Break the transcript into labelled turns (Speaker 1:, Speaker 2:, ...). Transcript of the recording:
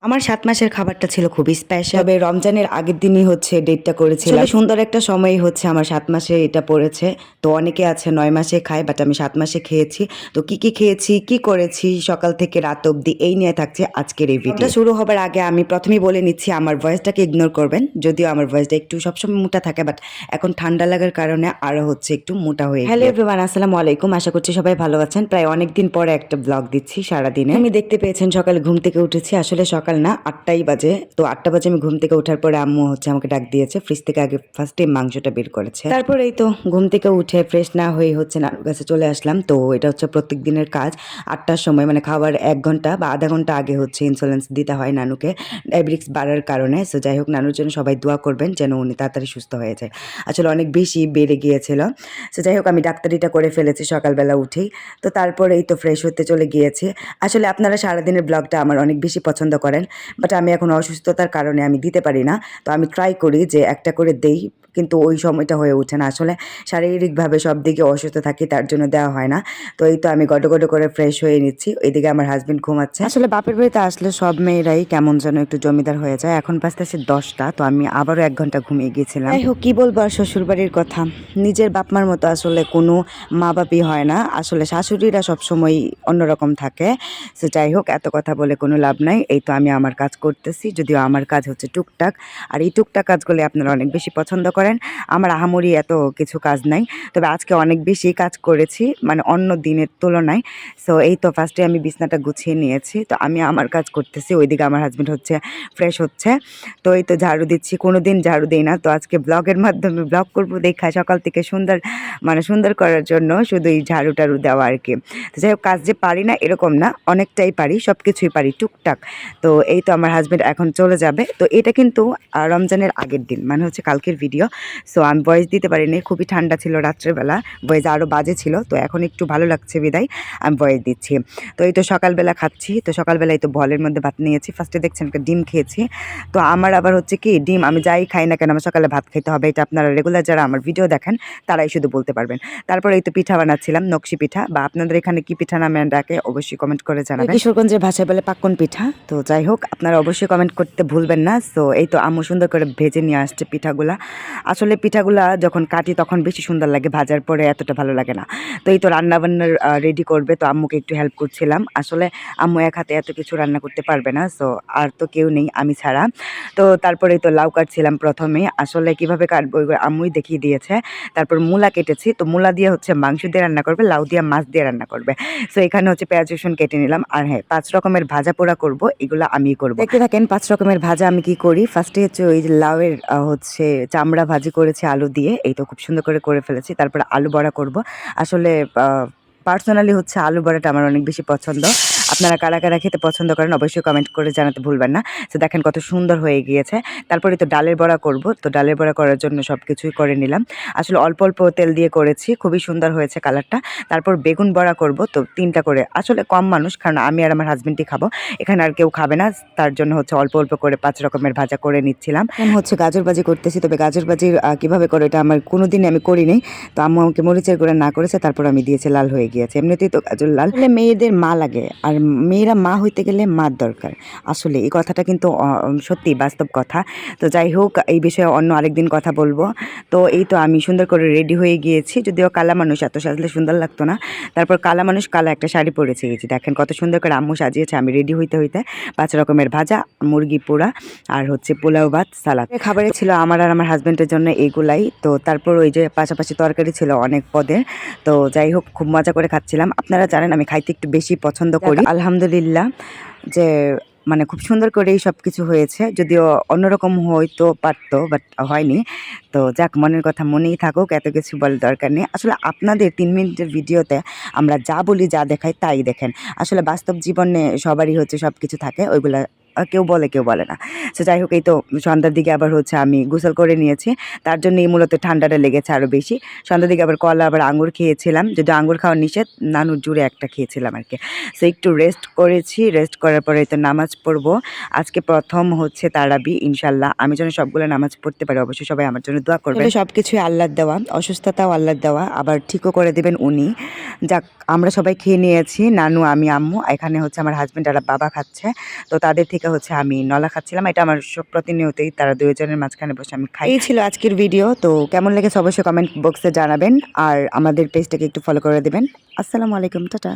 Speaker 1: আমার ৭ মাসের খাবারটা ছিল খুবই স্পেশাল। তবে রমজানের আগের দিনই হচ্ছে ডেটটা করেছিলাম। আসলে সুন্দর একটা সময়ই হচ্ছে আমার ৭ মাসে এটা পড়েছে। তো অনেকে আছে ৯ মাসে খায়, বাট আমি ৭ মাসে খেয়েছি। তো কি খেয়েছি, কি করেছি সকাল থেকে রাত অবধি এই নিয়ে থাকছে আজকের এই ভিডিও। শুরু হবার আগে আমি প্রথমেই বলে নিচ্ছি আমার ভয়েসটাকে ইগনোর করবেন। যদিও আমার ভয়েসটা একটু সবসময় মোটা থাকে, বাট এখন ঠান্ডা লাগার কারণে আরো হচ্ছে একটু মোটা হয়ে গেছে। হ্যালো এভরিওয়ান, আসসালামু আলাইকুম। আশা করছি সবাই ভালো আছেন। প্রায় অনেকদিন পরে একটা ব্লগ দিচ্ছি সারাদিনে। আমি দেখতে পেয়েছেন সকালে ঘুম থেকে উঠেছি। আসলে সকাল না, ৮টাই বাজে। তো ৮টা বাজে আমি ঘুম থেকে ওঠার পরে আম্মু হচ্ছে আমাকে ডাক দিয়েছে। ফ্রিজ থেকে আগে ফার্স্টে মাংসটা বের করেছে। তারপরে এই তো ঘুম থেকে উঠে ফ্রেশ না হয়ে হচ্ছে নানুর কাছে চলে আসলাম। তো এটা হচ্ছে প্রত্যেক দিনের কাজ। ৮টার সময় মানে খাবার ১ ঘন্টা বা আধা ঘন্টা আগে হচ্ছে ইনসুলেন্স দিতে হয় নানুকে, ডায়াবেটিক্স বাড়ার কারণে। সো যাই হোক, নানুর জন্য সবাই দোয়া করবেন যেন উনি তাড়াতাড়ি সুস্থ হয়ে যায়। আসলে অনেক বেশি বেড়ে গিয়েছিল। সো যাই হোক, আমি ডাক্তারিটা করে ফেলেছি সকালবেলা উঠেই। তো তারপরে এই তো ফ্রেশ হতে চলে গিয়েছি। আসলে আপনারা সারাদিনের ব্লগটা আমার অনেক বেশি পছন্দ করেন, বাট আমি এখন অসুস্থতার কারণে আমি দিতে পারি না। তো আমি ট্রাই করি যে একটা করে দেই, কিন্তু ওই সময়টা হয়ে ওঠে না। আসলে শারীরিকভাবে সব দিকে অসুস্থ থাকি, তার জন্য দেওয়া হয় না। তো এই তো আমি গটো করে ফ্রেশ হয়ে নিচ্ছি। ওইদিকে আমার হাজবেন্ড ঘুমাচ্ছে। আসলে বাপের বাড়িতে আসলে সব মেয়েরাই কেমন যেন একটু জমিদার হয়ে যায়। এখন বাজতেছে 10টা, তো আমি আবারও 1 ঘন্টা ঘুমিয়ে গিয়েছিলাম। যাই হোক, কি বলবো আর শ্বশুরবাড়ির কথা। নিজের বাপ মার মতো আসলে কোনো মা বাপই হয় না। আসলে শাশুড়িরা সবসময় অন্যরকম থাকে। সো যাই হোক, এত কথা বলে কোনো লাভ নাই। এই তো আমি আমার কাজ করতেছি, যদিও আমার কাজ হচ্ছে টুকটাক। আর এই টুকটাক কাজগুলি আপনারা অনেক বেশি পছন্দ করেন। আমার আহামরি এত কিছু কাজ নাই, তবে আজকে অনেক বেশি কাজ করেছি, মানে অন্য দিনের তুলনায়। সো এই তো ফার্স্টে আমি বিছনাটা গুছিয়ে নিয়েছি। তো আমি আমার কাজ করতেছি, ওইদিকে আমার হাজব্যান্ড হচ্ছে ফ্রেশ হচ্ছে। তো এই তো ঝাড়ু দিচ্ছি, কোনো দিন ঝাড়ু দিই না। তো আজকে ব্লগের মাধ্যমে ব্লগ করবো দেখা সকাল থেকে সুন্দর করার জন্য শুধু এই ঝাড়ু টাড়ু দেওয়া আর কি। তো যাই হোক, কাজ যে পারি না এরকম না, অনেকটাই পারি, সব কিছুই পারি টুকটাক। তো এই তো আমার হাজব্যান্ড এখন চলে যাবে। তো এটা কিন্তু রমজানের আগের দিন, মানে হচ্ছে কালকের ভিডিও। সো আমি ভয়েস দিতে পারিনি, খুবই ঠান্ডা ছিল রাত্রেবেলা, ভয়েস আরও বাজে ছিল। তো এখন একটু ভালো লাগছে বিদায় আমি ভয়েস দিচ্ছি। তো এই তো সকালবেলা খাচ্ছি। তো সকালবেলায় তো বলের মধ্যে ভাত নিয়েছি। ফার্স্টে দেখছেন একটা ডিম খেয়েছি। তো আমার আবার হচ্ছে কি, ডিম আমি যাই খাই না কেন আমার সকালে ভাত খেতে হবে, এটা আপনারা রেগুলার যারা আমার ভিডিও দেখেন তারাই শুধু বলতে পারবেন। তারপরে এই তো পিঠা বানাচ্ছিলাম, নকশি পিঠা, বা আপনাদের এখানে কি পিঠা নামে ডাকে অবশ্যই কমেন্ট করে জানাবেন। কিশোরগঞ্জের ভাষায় বলে পাক্কন পিঠা। তো যাই হোক, আপনারা অবশ্যই কমেন্ট করতে ভুলবেন না। সো এই তো আম্মু সুন্দর করে ভেজে নিয়ে আসছে পিঠাগুলা। আসলে পিঠাগুলা যখন কাটি তখন বেশি সুন্দর লাগে, ভাজার পরে এতটা ভালো লাগে না। তো এই তো রান্নাবান্নার রেডি করবে, তো আম্মুকে একটু হেল্প করছিলাম। আসলে আম্মু এক হাতে এত কিছু রান্না করতে পারবে না, সো আর তো কেউ নেই আমি ছাড়া। তো তারপরে তো লাউ কাটছিলাম প্রথমে। আসলে কিভাবে কাটবো ওইগুলো আম্মুই দেখিয়ে দিয়েছে। তারপর মূলা কেটেছি। তো মূলা দিয়ে হচ্ছে মাংস দিয়ে রান্না করবে, লাউ দিয়ে মাছ দিয়ে রান্না করবে। সো এখানে হচ্ছে পেঁয়াজ রসুন কেটে নিলাম। আর হ্যাঁ, 5 রকমের ভাজা পোড়া করব, এগুলো আমিই করব। দেখতে থাকেন 5 রকমের ভাজা আমি কি করি। ফার্স্টে হচ্ছে ওই যে লাউয়ের হচ্ছে চামড়া ভাজি করেছি আলু দিয়ে, এই তো খুব সুন্দর করে ফেলেছি। তারপর আলু বড়া করব। আসলে পার্সোনালি হচ্ছে আলু বড়াটা আমার অনেক বেশি পছন্দ। আপনারা কারা কারা খেতে পছন্দ করেন অবশ্যই কমেন্ট করে জানাতে ভুলবেন না। তো দেখেন কত সুন্দর হয়ে গিয়েছে। তারপরে তো ডালের বড়া করব। তো ডালের বড়া করার জন্য সব কিছুই করে নিলাম। আসলে অল্প তেল দিয়ে করেছি, খুবই সুন্দর হয়েছে কালারটা। তারপর বেগুন বড়া করব, তো 3টা করে। আসলে কম মানুষ, কারণ আমি আর আমার হাজবেন্ডই খাবো, এখানে আর কেউ খাবে না। তার জন্য হচ্ছে অল্প করে 5 রকমের ভাজা করে নিচ্ছিলাম। এখন হচ্ছে গাজর ভাজি করতেছি। তবে গাজর ভাজি কিভাবে করে এটা আমার কোনোদিনই আমি করিনি। তো আম্মু আমাকে মরিচের গুঁড়া না করেছে, তারপর আমি দিয়েছি, লাল হয়ে গিয়েছে। এমনিতেই তো গাজর লাল। আসলে মেয়েদের মা লাগে, আর মেয়েরা মা হইতে গেলে মার দরকার। আসলে এই কথাটা কিন্তু সত্যি বাস্তব কথা। তো যাই হোক, এই বিষয়ে অন্য আরেকদিন কথা বলবো। তো এই তো আমি সুন্দর করে রেডি হয়ে গিয়েছি, যদিও কালা মানুষ, এত সাজলে সুন্দর লাগতো না। তারপর কালা মানুষ কালা একটা শাড়ি পরেছে গেছি, দেখেন কত সুন্দর করে আম্মু সাজিয়েছে। আমি রেডি হইতে 5 রকমের ভাজা, মুরগি পোড়া, আর হচ্ছে পোলাও ভাত, সালাদ। খাবারে ছিল আমার আর আমার হাজবেন্ডের জন্য এইগুলাই। তো তারপর ওই যে পাশাপাশি তরকারি ছিল অনেক পদের। তো যাই হোক, খুব মজা করে খাচ্ছিলাম। আপনারা জানেন আমি খাইতে একটু বেশি পছন্দ করি। আলহামদুলিল্লাহ যে মানে খুব সুন্দর করেই সব কিছু হয়েছে, যদিও অন্যরকম হয়তো পারতো, বাট হয়নি। তো যাক, মনের কথা মনেই থাকুক, এত কিছু বলার দরকার নেই। আসলে আপনাদের 3 মিনিটের ভিডিওতে আমরা যা বলি যা দেখাই তাই দেখেন। আসলে বাস্তব জীবনে সবারই হচ্ছে সব কিছু থাকে, ওইগুলা কেউ বলে কেউ বলে না। সো যাই হোক, এই তো সন্ধ্যার দিকে আবার হচ্ছে আমি গোসল করে নিয়েছি, তার জন্যই মূলত ঠান্ডাটা লেগেছে আরও বেশি। সন্ধ্যার দিকে আবার কলা আবার আঙুর খেয়েছিলাম, যদি আঙুর খাওয়া নিষেধ, নানুর জুড়ে একটা খেয়েছিলাম আর কি। সো একটু রেস্ট করেছি, রেস্ট করার পরে তো নামাজ পড়বো। আজকে প্রথম হচ্ছে তারাবি, ইনশাল্লাহ আমি যেন সবগুলো নামাজ পড়তে পারি। অবশ্যই সবাই আমার জন্য দোয়া করবেন। সব কিছুই আল্লাহর দেওয়া, অসুস্থতাও আল্লাহর দেওয়া, আবার ঠিকও করে দেবেন উনি। যাক, আমরা সবাই খেয়ে নিয়েছি, নানু, আমি, আম্মু। এখানে হচ্ছে আমার হাজব্যান্ড আর বাবা খাচ্ছে। তো তাদের থেকে এদিকে হচ্ছে আমি নলা খাচ্ছিলাম। এটা আমার প্রতিনিয়তই তারা দুজনের মাঝখানে বসে আমি খাই। এই ছিল আজকের ভিডিও। তো কেমন লেগেছে অবশ্যই কমেন্ট বক্সে জানাবেন আর আমাদের পেজটাকে একটু ফলো করে দেবেন। আসসালামু আলাইকুম, টাটা।